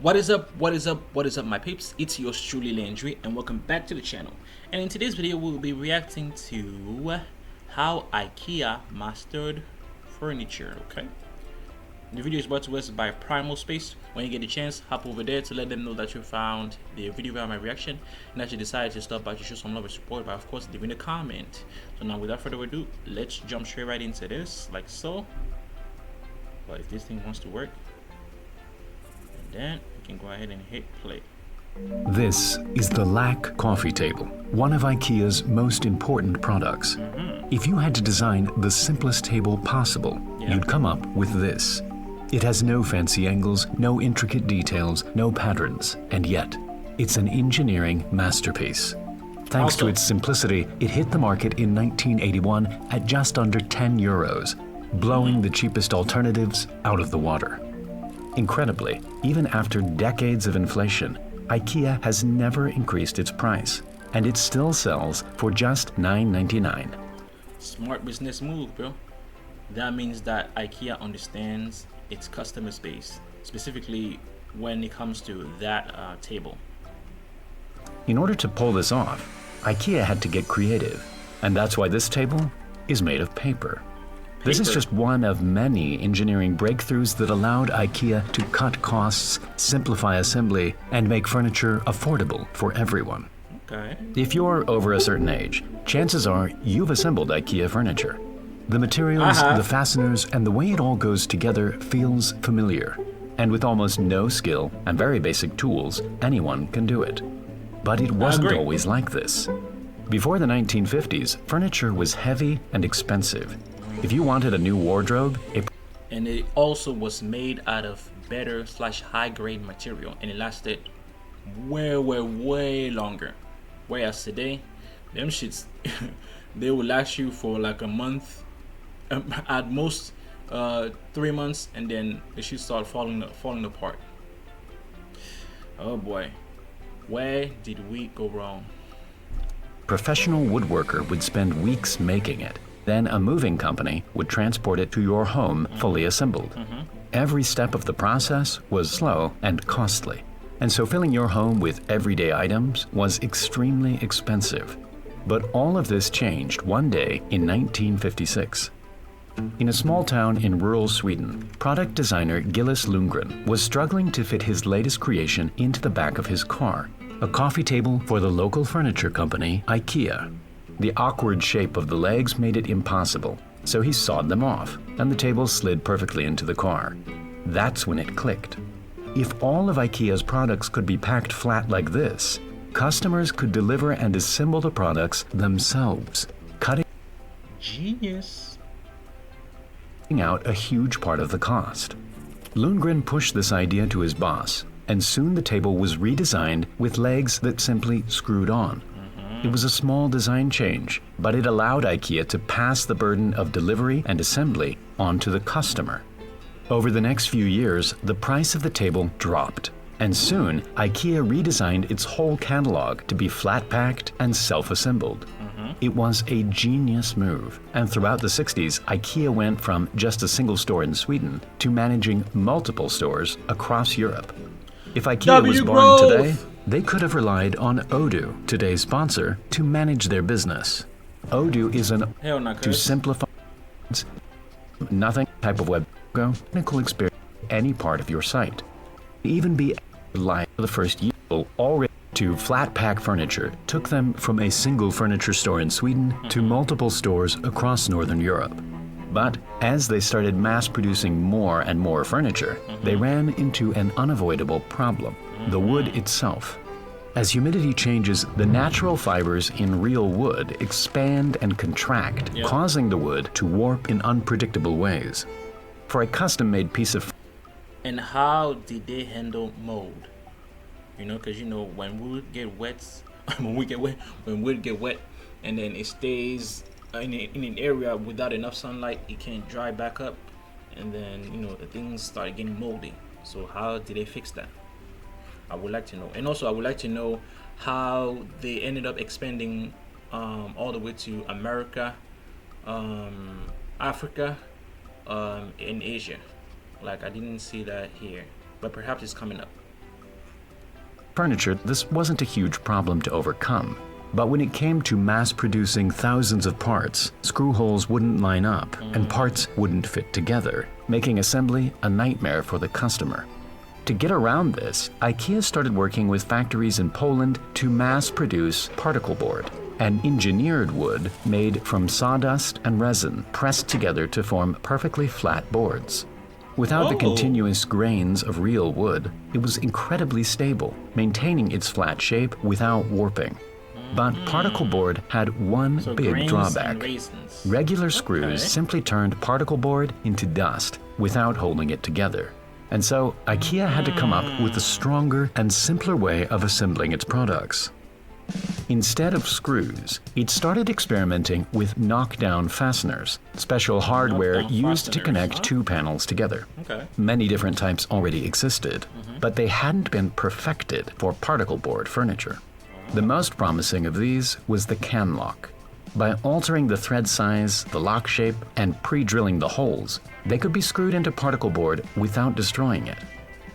What is up? What is up? What is up, my peeps? It's yours truly, Landry, and welcome back to the channel. And in today's video, we'll be reacting to how IKEA mastered furniture. Okay, the video is brought to us by Primal Space. When you get the chance, hop over there to let them know that you found the video about my reaction and that you decided to stop by to show some love and support by, of course, leaving a comment. So now, without further ado, let's jump straight right into this, like so. But if this thing wants to work, then we can go ahead and hit play. This is the Lack coffee table, one of IKEA's most important products. If you had to design the simplest table possible, you'd come up with this. It has no fancy angles, no intricate details, no patterns, and yet it's an engineering masterpiece. Thanks to its simplicity, it hit the market in 1981 at just under 10 euros, blowing the cheapest alternatives out of the water. Incredibly, even after decades of inflation, IKEA has never increased its price, and it still sells for just $9.99. Smart business move, bro. That means that IKEA understands its customer space, specifically when it comes to that table. In order to pull this off, IKEA had to get creative, and that's why this table is made of paper. This is just one of many engineering breakthroughs that allowed IKEA to cut costs, simplify assembly, and make furniture affordable for everyone. Okay. If you're over a certain age, chances are you've assembled IKEA furniture. The materials, the fasteners, and the way it all goes together feels familiar. And with almost no skill and very basic tools, anyone can do it. But it wasn't always like this. Before the 1950s, furniture was heavy and expensive. If you wanted a new wardrobe, and it also was made out of better / high-grade material, and it lasted way longer. Whereas today, them shits, they will last you for like a month, at most 3 months, and then they should start falling apart. Oh boy, where did we go wrong? professional woodworker would spend weeks making it. Then a moving company would transport it to your home fully assembled. Every step of the process was slow and costly, and so filling your home with everyday items was extremely expensive. But all of this changed one day in 1956. In a small town in rural Sweden, product designer Gillis Lundgren was struggling to fit his latest creation into the back of his car, a coffee table for the local furniture company IKEA. The awkward shape of the legs made it impossible, so he sawed them off, and the table slid perfectly into the car. That's when it clicked. If all of IKEA's products could be packed flat like this, customers could deliver and assemble the products themselves, cutting out a huge part of the cost. Lundgren pushed this idea to his boss, and soon the table was redesigned with legs that simply screwed on. It was a small design change, but it allowed IKEA to pass the burden of delivery and assembly on to the customer. Over the next few years, the price of the table dropped, and soon IKEA redesigned its whole catalog to be flat-packed and self-assembled. It was a genius move, and throughout the 60s, IKEA went from just a single store in Sweden to managing multiple stores across Europe. If IKEA was born today, they could have relied on Odoo, today's sponsor, to manage their business. Odoo is to simplify nothing type of web logo, technical experience, any part of your site. Even be live for the first year already to flat pack furniture took them from a single furniture store in Sweden to multiple stores across Northern Europe. But as they started mass producing more and more furniture, they ran into an unavoidable problem: the wood itself. As humidity changes, the natural fibers in real wood expand and contract, causing the wood to warp in unpredictable ways. For a custom-made piece of And how did they handle mold? You know, because when wood get wet, when wood get wet, and then it stays in an area without enough sunlight, it can't dry back up, and then the things start getting moldy. So how did they fix that? I would like to know. And also I would like to know how they ended up expanding all the way to America, Africa, and Asia. Like, I didn't see that here, but perhaps it's coming up. furniture, this wasn't a huge problem to overcome. But when it came to mass producing thousands of parts, screw holes wouldn't line up and parts wouldn't fit together, making assembly a nightmare for the customer. To get around this, Ikea started working with factories in Poland to mass produce particle board, an engineered wood made from sawdust and resin pressed together to form perfectly flat boards. Without the continuous grains of real wood, it was incredibly stable, maintaining its flat shape without warping. But particle board had one big drawback. Regular screws simply turned particle board into dust without holding it together. And so Ikea had to come up with a stronger and simpler way of assembling its products. Instead of screws, it started experimenting with knockdown fasteners, special hardware used to connect two panels together. Many different types already existed, but they hadn't been perfected for particle board furniture. The most promising of these was the cam lock. By altering the thread size, the lock shape, and pre-drilling the holes, they could be screwed into particle board without destroying it.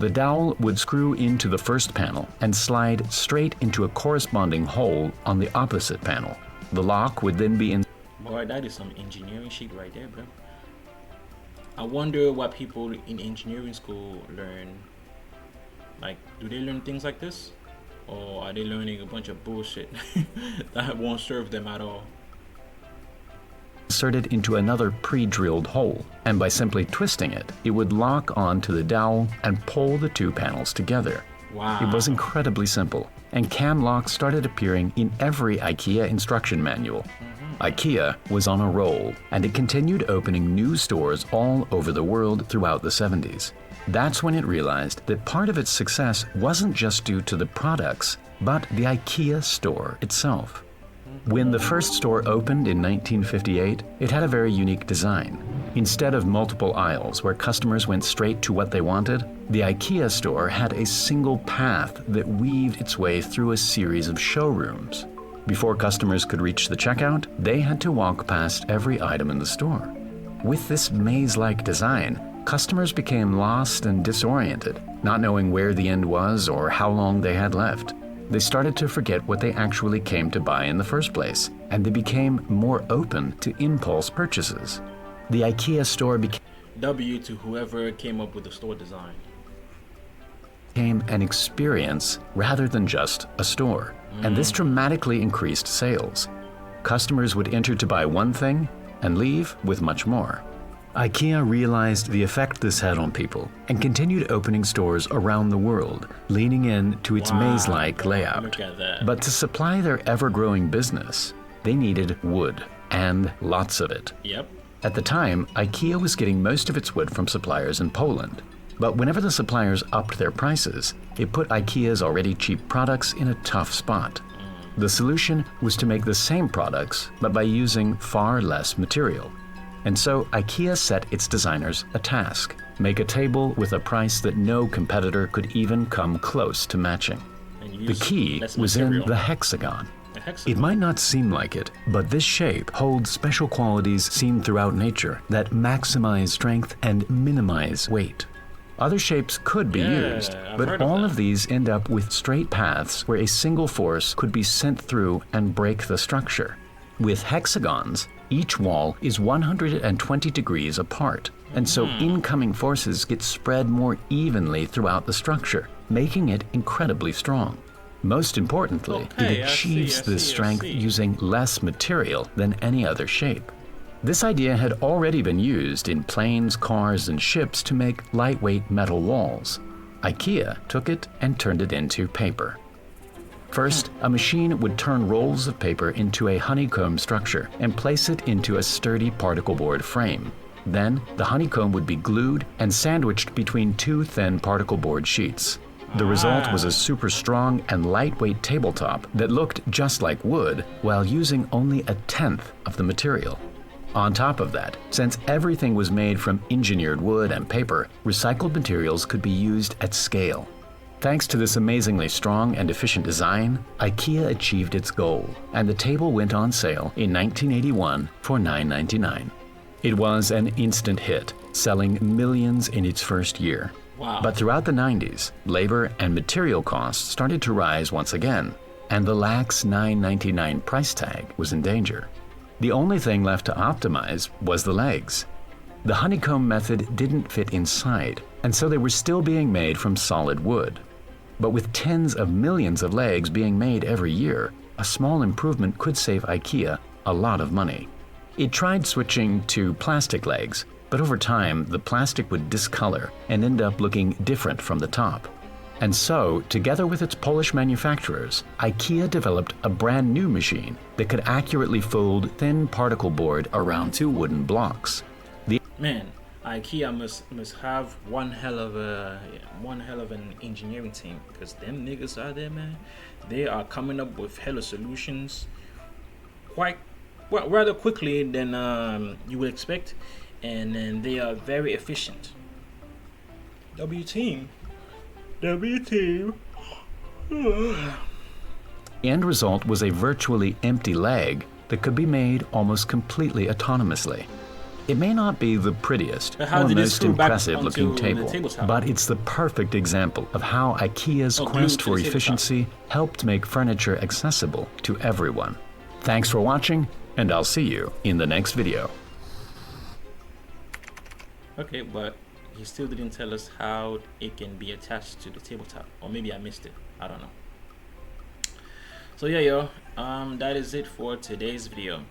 The dowel would screw into the first panel and slide straight into a corresponding hole on the opposite panel. The lock would then be in. Boy, that is some engineering shit right there, bro. I wonder what people in engineering school learn. Like, do they learn things like this? Or are they learning a bunch of bullshit that won't serve them at all? Inserted into another pre-drilled hole, and by simply twisting it, it would lock onto the dowel and pull the two panels together. Wow. It was incredibly simple, and cam locks started appearing in every IKEA instruction manual. IKEA was on a roll, and it continued opening new stores all over the world throughout the 70s. That's when it realized that part of its success wasn't just due to the products, but the IKEA store itself. When the first store opened in 1958, it had a very unique design. Instead of multiple aisles where customers went straight to what they wanted, the IKEA store had a single path that weaved its way through a series of showrooms. Before customers could reach the checkout, they had to walk past every item in the store. With this maze-like design, customers became lost and disoriented, not knowing where the end was or how long they had left. They started to forget what they actually came to buy in the first place, and they became more open to impulse purchases. The IKEA store became W to whoever came up with the store design. An experience rather than just a store, and this dramatically increased sales. Customers would enter to buy one thing and leave with much more. IKEA realized the effect this had on people and continued opening stores around the world, leaning in to its maze-like layout. Look at that. But to supply their ever-growing business, they needed wood, and lots of it. Yep. At the time, IKEA was getting most of its wood from suppliers in Poland. But whenever the suppliers upped their prices, it put IKEA's already cheap products in a tough spot. The solution was to make the same products, but by using far less material. And so IKEA set its designers a task: make a table with a price that no competitor could even come close to matching. The key was in the hexagon. It might not seem like it, but this shape holds special qualities seen throughout nature that maximize strength and minimize weight. Other shapes could be used, but all of these end up with straight paths where a single force could be sent through and break the structure. With hexagons, each wall is 120 degrees apart, and so incoming forces get spread more evenly throughout the structure, making it incredibly strong. Most importantly, it achieves this strength using less material than any other shape. This idea had already been used in planes, cars, and ships to make lightweight metal walls. IKEA took it and turned it into paper. First, a machine would turn rolls of paper into a honeycomb structure and place it into a sturdy particle board frame. Then, the honeycomb would be glued and sandwiched between two thin particle board sheets. The result was a super strong and lightweight tabletop that looked just like wood while using only a tenth of the material. On top of that, since everything was made from engineered wood and paper, recycled materials could be used at scale. Thanks to this amazingly strong and efficient design, IKEA achieved its goal, and the table went on sale in 1981 for $9.99. It was an instant hit, selling millions in its first year. Wow. But throughout the 90s, labor and material costs started to rise once again, and the lax $9.99 price tag was in danger. The only thing left to optimize was the legs. The honeycomb method didn't fit inside, and so they were still being made from solid wood. But with tens of millions of legs being made every year, a small improvement could save IKEA a lot of money. It tried switching to plastic legs, but over time the plastic would discolor and end up looking different from the top. And so, together with its Polish manufacturers, IKEA developed a brand new machine that could accurately fold thin particle board around two wooden blocks. Man, IKEA must have one hell of an engineering team, because them niggas out there, man, they are coming up with hella solutions quite rather quickly than you would expect, and then they are very efficient. W team. The end result was a virtually empty leg that could be made almost completely autonomously. It may not be the prettiest or most impressive looking table, but it's the perfect example of how IKEA's quest for efficiency helped make furniture accessible to everyone. Thanks for watching, and I'll see you in the next video. Okay, but he still didn't tell us how it can be attached to the tabletop, or maybe I missed it. I don't know. So yeah, yo, that is it for today's video.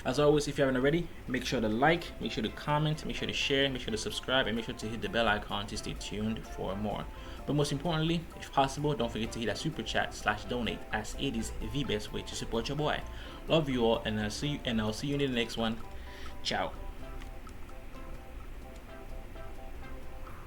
As always, if you haven't already, make sure to like, make sure to comment, make sure to share, make sure to subscribe, and make sure to hit the bell icon to stay tuned for more. But most importantly, if possible, don't forget to hit that super chat / donate, as it is the best way to support your boy. Love you all, and I'll see you in the next one. Ciao.